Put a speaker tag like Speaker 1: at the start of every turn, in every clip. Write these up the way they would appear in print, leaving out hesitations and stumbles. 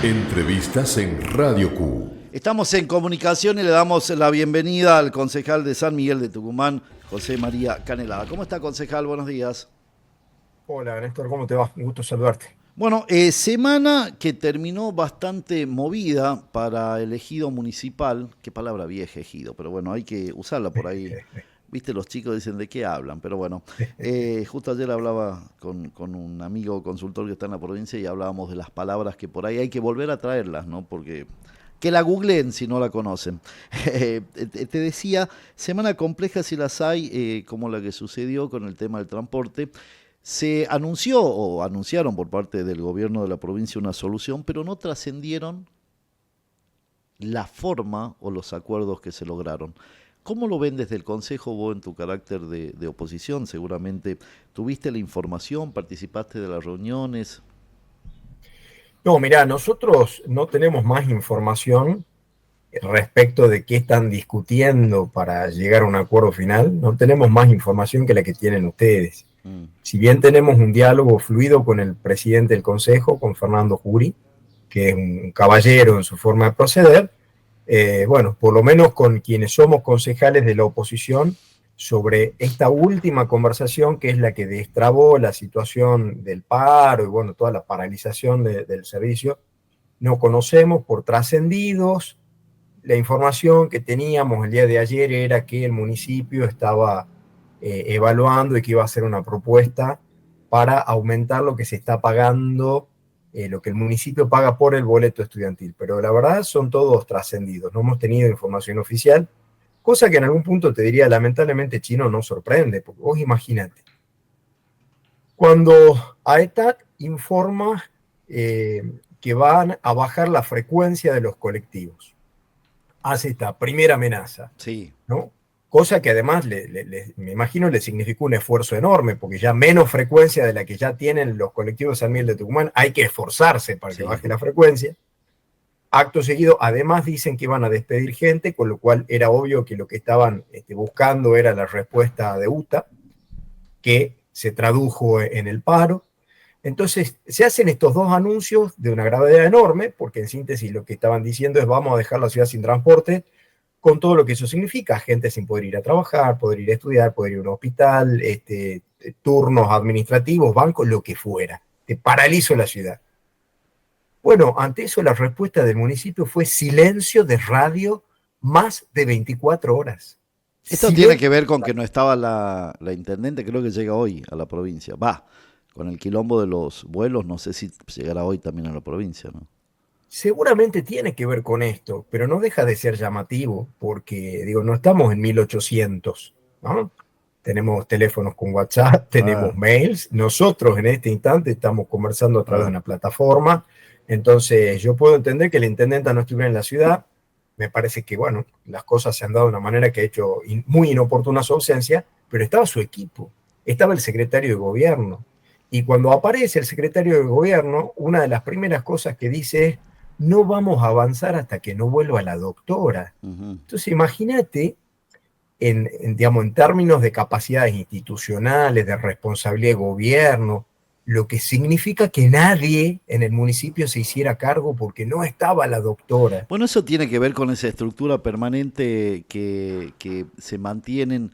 Speaker 1: Entrevistas en Radio Q.
Speaker 2: Estamos en comunicación y le damos la bienvenida al concejal de San Miguel de Tucumán, José María Canelada. ¿Cómo está, concejal? Buenos días.
Speaker 3: Hola, Néstor, ¿cómo te va? Un gusto saludarte.
Speaker 2: Bueno, semana que terminó bastante movida para el ejido municipal. Qué palabra vieja, ejido, pero bueno, hay que usarla por ahí. Viste, los chicos dicen de qué hablan, pero bueno. Justo ayer hablaba con un amigo consultor que está en la provincia y hablábamos de las palabras que por ahí hay que volver a traerlas, ¿no? Porque que la googleen si no la conocen. Te decía, semana compleja si las hay, como la que sucedió con el tema del transporte. Se anunció o anunciaron por parte del gobierno de la provincia una solución, pero no trascendieron la forma o los acuerdos que se lograron. ¿Cómo lo ven desde el Consejo vos en tu carácter de oposición? Seguramente tuviste la información, participaste de las reuniones.
Speaker 3: No, mirá, nosotros no tenemos más información respecto de qué están discutiendo para llegar a un acuerdo final. No tenemos más información que la que tienen ustedes. Si bien tenemos un diálogo fluido con el presidente del Consejo, con Fernando Jury, que es un caballero en su forma de proceder, bueno, por lo menos con quienes somos concejales de la oposición, sobre esta última conversación, que es la que destrabó la situación del paro y bueno, toda la paralización del servicio, no conocemos por trascendidos. La información que teníamos el día de ayer era que el municipio estaba evaluando y que iba a hacer una propuesta para aumentar lo que se está pagando, lo que el municipio paga por el boleto estudiantil. Pero la verdad son todos trascendidos, no hemos tenido información oficial, cosa que en algún punto te diría, lamentablemente, Chino, no sorprende, porque vos imagínate, cuando AETAC informa que van a bajar la frecuencia de los colectivos, hace esta primera amenaza,
Speaker 2: Sí.
Speaker 3: ¿no? Cosa que además, me imagino, le significó un esfuerzo enorme, porque ya menos frecuencia de la que ya tienen los colectivos de San Miguel de Tucumán, hay que esforzarse para que baje la frecuencia. Acto seguido, además dicen que iban a despedir gente, con lo cual era obvio que lo que estaban buscando era la respuesta de UTA, que se tradujo en el paro. Entonces, se hacen estos dos anuncios de una gravedad enorme, porque en síntesis lo que estaban diciendo es vamos a dejar la ciudad sin transporte, con todo lo que eso significa, gente sin poder ir a trabajar, poder ir a estudiar, poder ir a un hospital, turnos administrativos, bancos, lo que fuera. Te paralizo la ciudad. Bueno, ante eso la respuesta del municipio fue silencio de radio más de 24 horas.
Speaker 2: Esto tiene que ver con que no estaba la intendente, creo que llega hoy a la provincia. Va, con el quilombo de los vuelos, no sé si llegará hoy también a la provincia, ¿no?
Speaker 3: Seguramente tiene que ver con esto, pero no deja de ser llamativo, porque, digo, no estamos en 1800, ¿no? Tenemos teléfonos con WhatsApp, tenemos mails. Nosotros en este instante estamos conversando a través de una plataforma. Entonces, yo puedo entender que la intendenta no estuviera en la ciudad. Me parece que, bueno, las cosas se han dado de una manera que ha hecho muy inoportuna su ausencia, pero estaba su equipo, estaba el secretario de gobierno. Y cuando aparece el secretario de gobierno, una de las primeras cosas que dice es: no vamos a avanzar hasta que no vuelva la doctora. Entonces, imagínate, digamos, en términos de capacidades institucionales, de responsabilidad de gobierno, lo que significa que nadie en el municipio se hiciera cargo porque no estaba la doctora.
Speaker 2: Bueno, eso tiene que ver con esa estructura permanente que se mantienen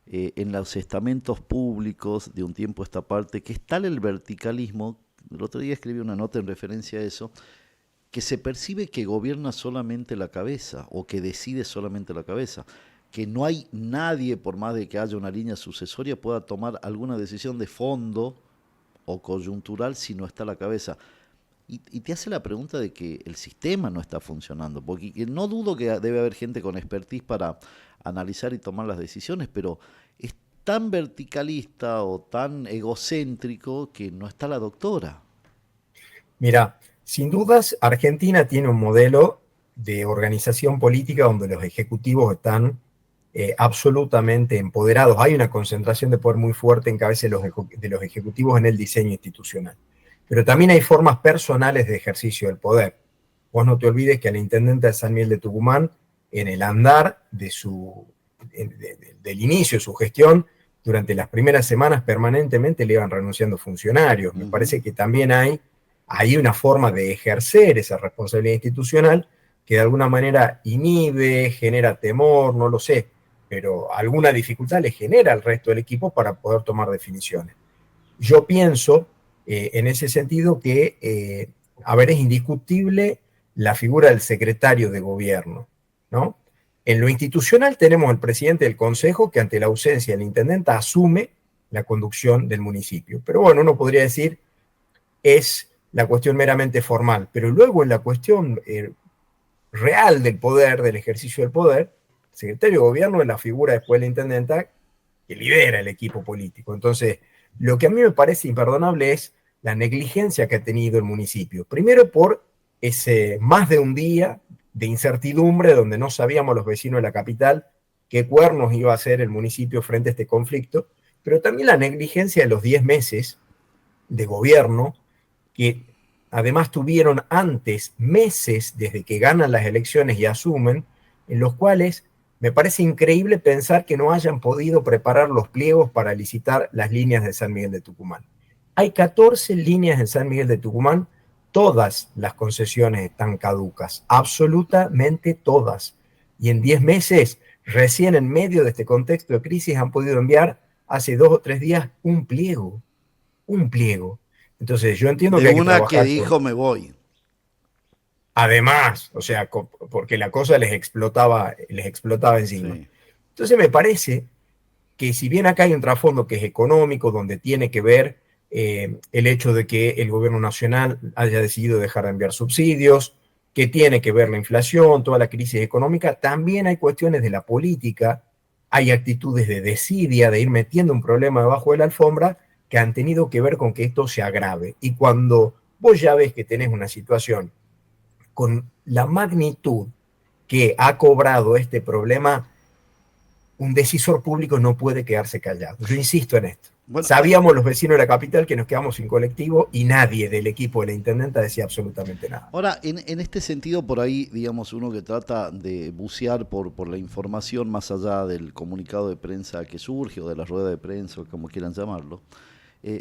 Speaker 2: en los estamentos públicos de un tiempo a esta parte, que es tal el verticalismo. El otro día escribí una nota en referencia a eso, que se percibe que gobierna solamente la cabeza o que decide solamente la cabeza, que no hay nadie, por más de que haya una línea sucesoria, pueda tomar alguna decisión de fondo o coyuntural si no está la cabeza. Y te hace la pregunta de que el sistema no está funcionando, porque no dudo que debe haber gente con expertise para analizar y tomar las decisiones, pero es tan verticalista o tan egocéntrico que no está la doctora.
Speaker 3: Mira, sin dudas, Argentina tiene un modelo de organización política donde los ejecutivos están absolutamente empoderados. Hay una concentración de poder muy fuerte en cabeza de los ejecutivos en el diseño institucional. Pero también hay formas personales de ejercicio del poder. Vos no te olvides que a la intendente de San Miguel de Tucumán, en el andar del inicio de su gestión, durante las primeras semanas permanentemente le iban renunciando funcionarios. Me parece que también hay hay una forma de ejercer esa responsabilidad institucional que de alguna manera inhibe, genera temor, no lo sé, pero alguna dificultad le genera al resto del equipo para poder tomar definiciones. Yo pienso en ese sentido que, a ver, es indiscutible la figura del secretario de gobierno, ¿no? En lo institucional tenemos el presidente del consejo que ante la ausencia del intendente asume la conducción del municipio. Pero bueno, uno podría decir es la cuestión meramente formal, pero luego en la cuestión real del poder, del ejercicio del poder, el secretario de gobierno es la figura después de la intendenta que lidera el equipo político. Entonces, lo que a mí me parece imperdonable es la negligencia que ha tenido el municipio. Primero por ese más de un día de incertidumbre donde no sabíamos los vecinos de la capital qué cuernos iba a hacer el municipio frente a este conflicto, pero también la negligencia de los 10 meses de gobierno que además tuvieron antes meses desde que ganan las elecciones y asumen, en los cuales me parece increíble pensar que no hayan podido preparar los pliegos para licitar las líneas de San Miguel de Tucumán. Hay 14 líneas en San Miguel de Tucumán, todas las concesiones están caducas, absolutamente todas. Y en 10 meses, recién en medio de este contexto de crisis, han podido enviar hace 2 o 3 días un pliego. Un pliego. Entonces, yo entiendo que hay que trabajar
Speaker 2: que dijo me voy.
Speaker 3: Además, o sea, porque la cosa les explotaba encima.
Speaker 2: Sí.
Speaker 3: Entonces, me parece que si bien acá hay un trasfondo que es económico, donde tiene que ver el hecho de que el gobierno nacional haya decidido dejar de enviar subsidios, que tiene que ver la inflación, toda la crisis económica, también hay cuestiones de la política, hay actitudes de desidia, de ir metiendo un problema debajo de la alfombra, que han tenido que ver con que esto se agrave. Y cuando vos ya ves que tenés una situación con la magnitud que ha cobrado este problema, un decisor público no puede quedarse callado. Yo insisto en esto. Bueno, sabíamos los vecinos de la capital que nos quedamos sin colectivo y nadie del equipo de la intendenta decía absolutamente nada.
Speaker 2: Ahora, en este sentido, por ahí, digamos, uno que trata de bucear por la información más allá del comunicado de prensa que surge o de la rueda de prensa, o como quieran llamarlo,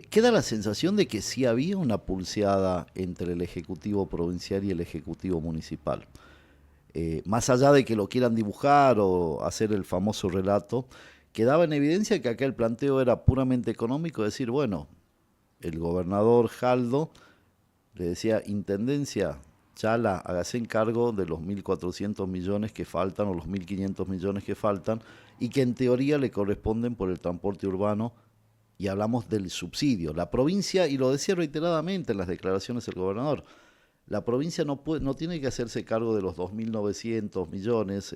Speaker 2: queda la sensación de que sí había una pulseada entre el Ejecutivo provincial y el Ejecutivo municipal. Más allá de que lo quieran dibujar o hacer el famoso relato, quedaba en evidencia que acá el planteo era puramente económico, decir, bueno, el gobernador Jaldo le decía, Intendencia, Chala, hágase encargo de los 1.400 millones que faltan o los 1.500 millones que faltan y que en teoría le corresponden por el transporte urbano, y hablamos del subsidio. La provincia, y lo decía reiteradamente en las declaraciones del gobernador, la provincia no tiene que hacerse cargo de los 2.900 millones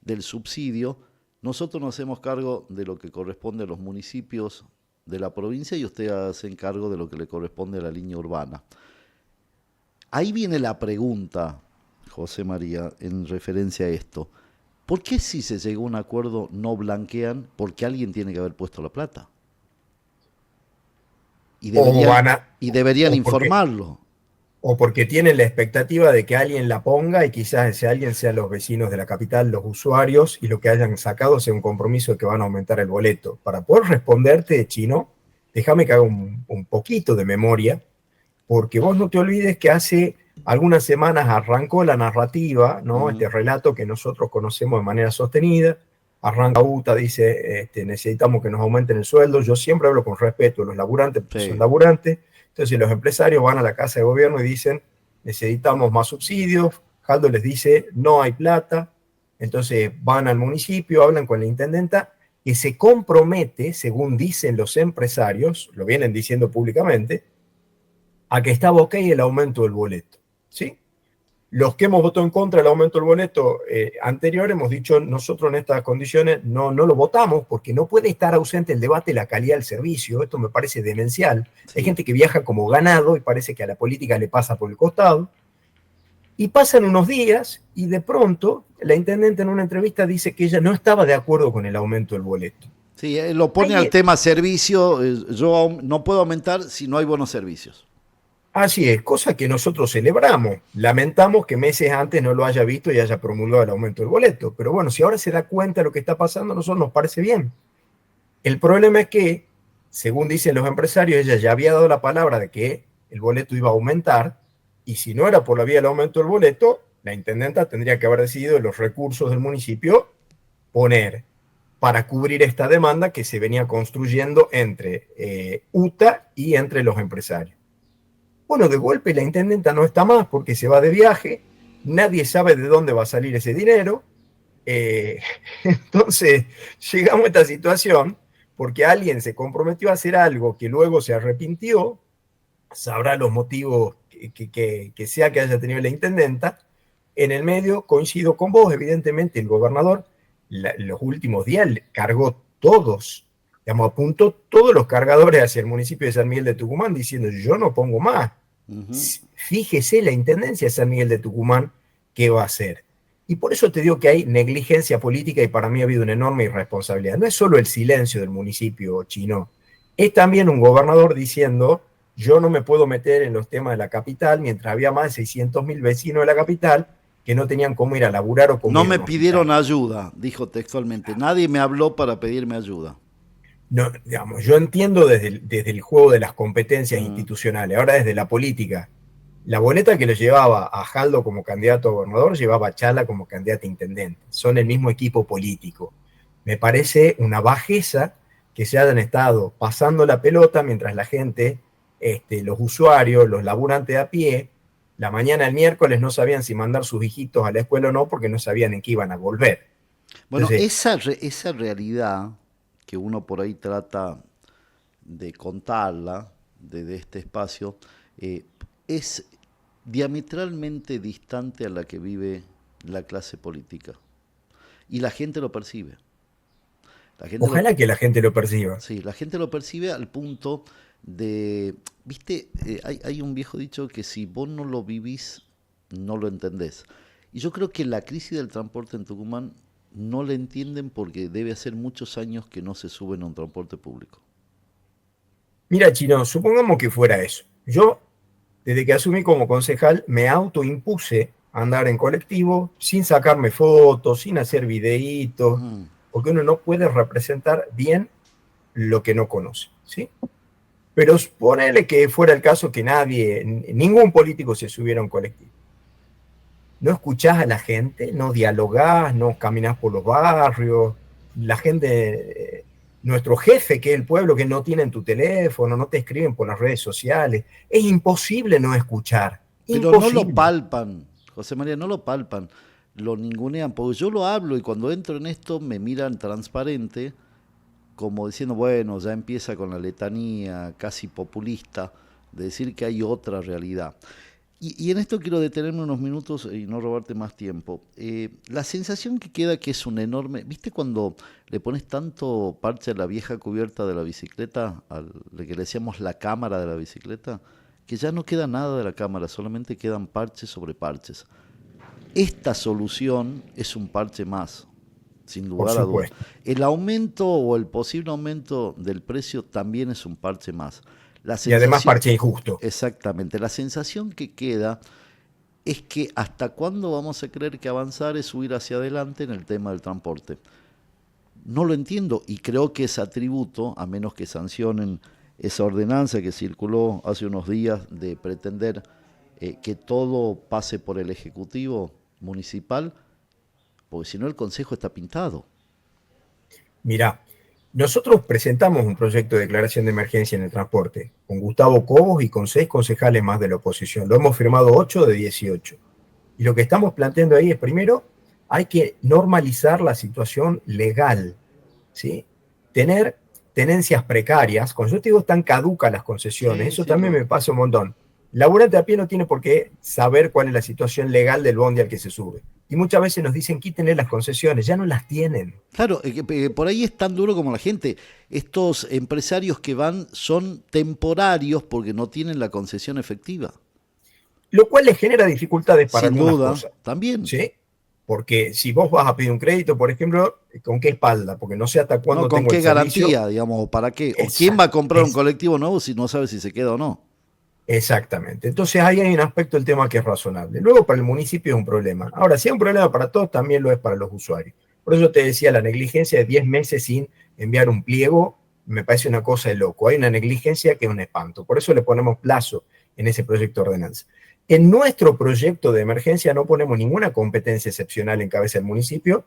Speaker 2: del subsidio. Nosotros nos hacemos cargo de lo que corresponde a los municipios de la provincia y usted hace cargo de lo que le corresponde a la línea urbana. Ahí viene la pregunta, José María, en referencia a esto. ¿Por qué si se llegó a un acuerdo no blanquean? Porque alguien tiene que haber puesto la plata. Y deberían informarlo.
Speaker 3: O porque tienen la expectativa de que alguien la ponga y quizás ese alguien sea los vecinos de la capital, los usuarios, y lo que hayan sacado sea un compromiso de que van a aumentar el boleto. Para poder responderte, Chino, déjame que haga un poquito de memoria, porque vos no te olvides que hace algunas semanas arrancó la narrativa, ¿no? Este relato que nosotros conocemos de manera sostenida. Arranca UTA, dice, necesitamos que nos aumenten el sueldo. Yo siempre hablo con respeto de los laburantes, porque son laburantes. Entonces los empresarios van a la casa de gobierno y dicen, necesitamos más subsidios. Jaldo les dice, no hay plata. Entonces van al municipio, hablan con la intendenta, que se compromete, según dicen los empresarios, lo vienen diciendo públicamente, a que estaba ok el aumento del boleto, ¿sí? Los que hemos votado en contra del aumento del boleto anterior hemos dicho, nosotros en estas condiciones no lo votamos porque no puede estar ausente el debate de la calidad del servicio. Esto me parece demencial. Sí. Hay gente que viaja como ganado y parece que a la política le pasa por el costado. Y pasan unos días y de pronto la intendente en una entrevista dice que ella no estaba de acuerdo con el aumento del boleto.
Speaker 2: Sí, lo pone al tema servicio. Yo no puedo aumentar si no hay buenos servicios.
Speaker 3: Así es, cosa que nosotros celebramos. Lamentamos que meses antes no lo haya visto y haya promulgado el aumento del boleto. Pero bueno, si ahora se da cuenta de lo que está pasando, a nosotros nos parece bien. El problema es que, según dicen los empresarios, ella ya había dado la palabra de que el boleto iba a aumentar, y si no era por la vía del aumento del boleto, la intendenta tendría que haber decidido los recursos del municipio poner para cubrir esta demanda que se venía construyendo entre UTA y entre los empresarios. Bueno, de golpe la intendenta no está más porque se va de viaje, nadie sabe de dónde va a salir ese dinero. Entonces llegamos a esta situación porque alguien se comprometió a hacer algo que luego se arrepintió, sabrá los motivos que sea que haya tenido la intendenta. En el medio coincido con vos, evidentemente el gobernador los últimos días cargó todos, digamos, apuntó todos los cargadores hacia el municipio de San Miguel de Tucumán diciendo yo no pongo más. Fíjese la intendencia de San Miguel de Tucumán qué va a hacer. Y por eso te digo que hay negligencia política y para mí ha habido una enorme irresponsabilidad. No es solo el silencio del municipio chino, es también un gobernador diciendo yo no me puedo meter en los temas de la capital mientras había más de 600.000 vecinos de la capital que no tenían cómo ir a laburar o cómo
Speaker 2: no me pidieron ayuda, dijo textualmente. Nadie me habló para pedirme ayuda.
Speaker 3: No, digamos, yo entiendo desde el juego de las competencias institucionales, ahora desde la política. La boleta que lo llevaba a Jaldo como candidato a gobernador llevaba a Chala como candidato a intendente. Son el mismo equipo político. Me parece una bajeza que se hayan estado pasando la pelota mientras la gente, los usuarios, los laburantes a pie, la mañana del miércoles no sabían si mandar sus hijitos a la escuela o no porque no sabían en qué iban a volver.
Speaker 2: Bueno, entonces, esa realidad que uno por ahí trata de contarla desde este espacio, es diametralmente distante a la que vive la clase política. Y la gente lo percibe.
Speaker 3: Ojalá que la gente lo perciba.
Speaker 2: Sí, la gente lo percibe al punto de, viste, hay un viejo dicho que si vos no lo vivís, no lo entendés. Y yo creo que la crisis del transporte en Tucumán no la entienden porque debe hacer muchos años que no se suben a un transporte público.
Speaker 3: Mira, Chino, supongamos que fuera eso. Yo, desde que asumí como concejal, me autoimpuse a andar en colectivo sin sacarme fotos, sin hacer videitos, porque uno no puede representar bien lo que no conoce, ¿sí? Pero ponele que fuera el caso que ningún político se subiera a un colectivo. No escuchás a la gente, no dialogás, no caminás por los barrios, la gente, nuestro jefe, que es el pueblo, que no tienen tu teléfono, no te escriben por las redes sociales, es imposible no escuchar.
Speaker 2: Pero imposible. No lo palpan, José María, no lo palpan, lo ningunean, porque yo lo hablo y cuando entro en esto me miran transparente, como diciendo, bueno, ya empieza con la letanía casi populista de decir que hay otra realidad. Y en esto quiero detenerme unos minutos y no robarte más tiempo. La sensación que queda que es un enorme... ¿Viste cuando le pones tanto parche a la vieja cubierta de la bicicleta, que le decíamos la cámara de la bicicleta? Que ya no queda nada de la cámara, solamente quedan parches sobre parches. Esta solución es un parche más, sin lugar a dudas. El aumento o el posible aumento del precio también es un parche más.
Speaker 3: Y además parche injusto.
Speaker 2: Exactamente. La sensación que queda es que hasta cuándo vamos a creer que avanzar es subir hacia adelante en el tema del transporte. No lo entiendo y creo que es atributo, a menos que sancionen esa ordenanza que circuló hace unos días de pretender que todo pase por el Ejecutivo Municipal, porque si no el Consejo está pintado.
Speaker 3: Mirá, nosotros presentamos un proyecto de declaración de emergencia en el transporte con Gustavo Cobos y con 6 concejales más de la oposición. Lo hemos firmado 8 de 18. Y lo que estamos planteando ahí es, primero, hay que normalizar la situación legal, ¿sí? Tener tenencias precarias. Cuando yo te digo están caducas las concesiones, eso también me pasa un montón. El laburante a pie no tiene por qué saber cuál es la situación legal del bondi al que se sube. Y muchas veces nos dicen quítenle las concesiones, ya no las tienen.
Speaker 2: Claro, por ahí es tan duro como la gente. Estos empresarios que van son temporarios porque no tienen la concesión efectiva.
Speaker 3: Lo cual les genera dificultades para
Speaker 2: sin
Speaker 3: algunas
Speaker 2: duda,
Speaker 3: cosas.
Speaker 2: También.
Speaker 3: ¿Sí? Porque si vos vas a pedir un crédito, por ejemplo, ¿con qué espalda? Porque no sé hasta cuándo
Speaker 2: tengo el servicio. ¿Con qué garantía, digamos, o para qué? ¿O quién va a comprar un colectivo nuevo si no sabe si se queda o no?
Speaker 3: Exactamente. Entonces ahí hay un aspecto del tema que es razonable. Luego para el municipio es un problema. Ahora, si es un problema para todos, también lo es para los usuarios. Por eso te decía, la negligencia de 10 meses sin enviar un pliego me parece una cosa de loco. Hay una negligencia que es un espanto. Por eso le ponemos plazo. en ese proyecto de ordenanza. En nuestro proyecto de emergencia no ponemos ninguna competencia excepcional en cabeza del municipio.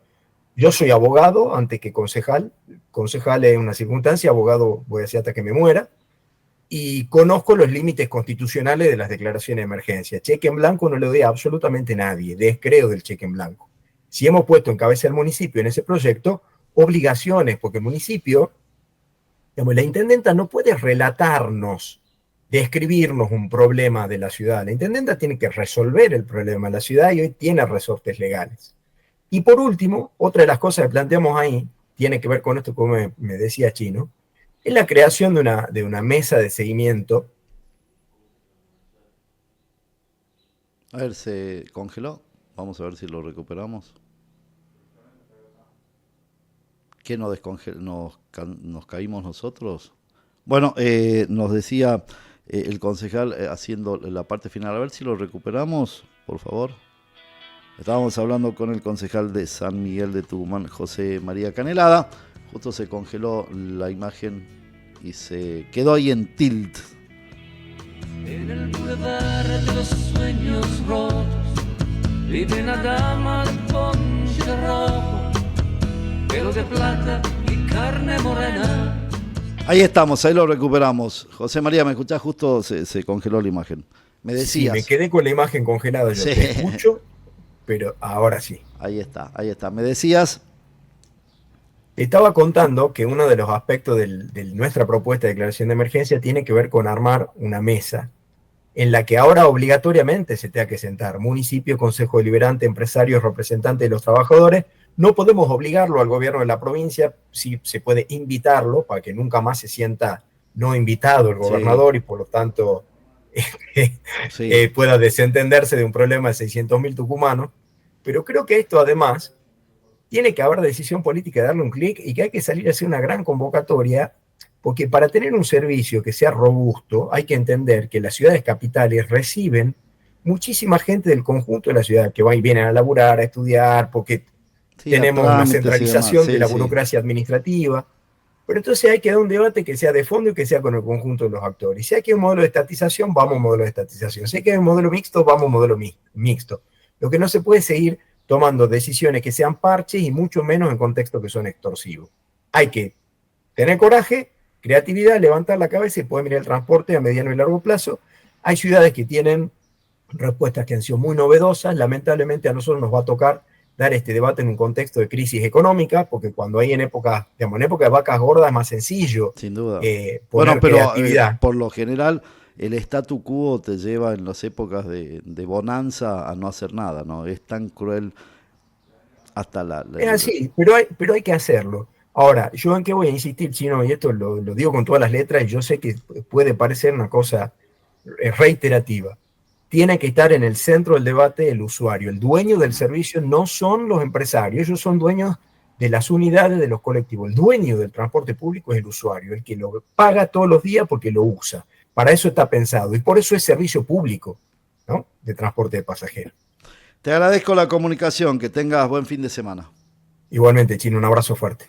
Speaker 3: Yo soy abogado antes que concejal. Concejal es una circunstancia, abogado voy a ser hasta que me muera. Y conozco los límites constitucionales de las declaraciones de emergencia. Cheque en blanco no le doy a absolutamente nadie. Descreo del cheque en blanco. Si hemos puesto en cabeza del municipio en ese proyecto obligaciones, porque el municipio, digamos, la intendenta no puede relatarnos, describirnos un problema de la ciudad. La intendenta tiene que resolver el problema de la ciudad y hoy tiene resortes legales. Y por último, otra de las cosas que planteamos ahí, tiene que ver con esto, como me decía Chino, es la creación de una mesa de seguimiento.
Speaker 2: A ver, se congeló. Vamos a ver si lo recuperamos. ¿Qué nos caímos nosotros? Bueno, nos decía el concejal haciendo la parte final. A ver si lo recuperamos, por favor. Estábamos hablando con el concejal de San Miguel de Tucumán, José María Canelada. Justo se congeló la imagen y se quedó ahí en tilt.
Speaker 4: En el bulevar de los sueños rotos vive una dama de ponche rojo, pelo de plata y carne morena.
Speaker 2: Ahí estamos, ahí lo recuperamos. José María, ¿me escuchás? Justo se congeló la imagen. Me decías.
Speaker 3: Sí, me quedé con la imagen congelada. Yo te escucho, pero ahora sí.
Speaker 2: Ahí está, ahí está. Me decías.
Speaker 3: Estaba contando que uno de los aspectos de nuestra propuesta de declaración de emergencia tiene que ver con armar una mesa en la que ahora obligatoriamente se tenga que sentar municipio, consejo deliberante, empresarios, representantes de los trabajadores. No podemos obligarlo al gobierno de la provincia, sí se puede invitarlo para que nunca más se sienta no invitado el gobernador, sí, y por lo tanto sí, pueda desentenderse de un problema de 600.000 tucumanos. Pero creo que esto además tiene que haber decisión política de darle un clic y que hay que salir a hacer una gran convocatoria, porque para tener un servicio que sea robusto hay que entender que las ciudades capitales reciben muchísima gente del conjunto de la ciudad que va y vienen a laburar, a estudiar, porque sí, tenemos una centralización de la burocracia administrativa. Pero entonces hay que dar un debate que sea de fondo y que sea con el conjunto de los actores. Si hay que un modelo de estatización, vamos a un modelo de estatización. Si hay que un modelo mixto, vamos a un modelo mixto. Lo que no se puede seguir tomando decisiones que sean parches y mucho menos en contextos que son extorsivos. Hay que tener coraje, creatividad, levantar la cabeza y poder mirar el transporte a mediano y largo plazo. Hay ciudades que tienen respuestas que han sido muy novedosas. Lamentablemente a nosotros nos va a tocar dar este debate en un contexto de crisis económica, porque cuando hay en época de vacas gordas es más sencillo.
Speaker 2: Sin duda.
Speaker 3: Poner creatividad.
Speaker 2: Por lo general, el statu quo te lleva en las épocas de bonanza a no hacer nada, ¿no? Es tan cruel hasta
Speaker 3: Es así, pero hay que hacerlo. Ahora, ¿yo en qué voy a insistir, Chino? Y esto lo digo con todas las letras, y yo sé que puede parecer una cosa reiterativa. Tiene que estar en el centro del debate el usuario. El dueño del servicio no son los empresarios, ellos son dueños de las unidades, de los colectivos. El dueño del transporte público es el usuario, el que lo paga todos los días porque lo usa. Para eso está pensado y por eso es servicio público, ¿no?, de transporte de pasajeros.
Speaker 2: Te agradezco la comunicación, que tengas buen fin de semana.
Speaker 3: Igualmente, Chino, un abrazo fuerte.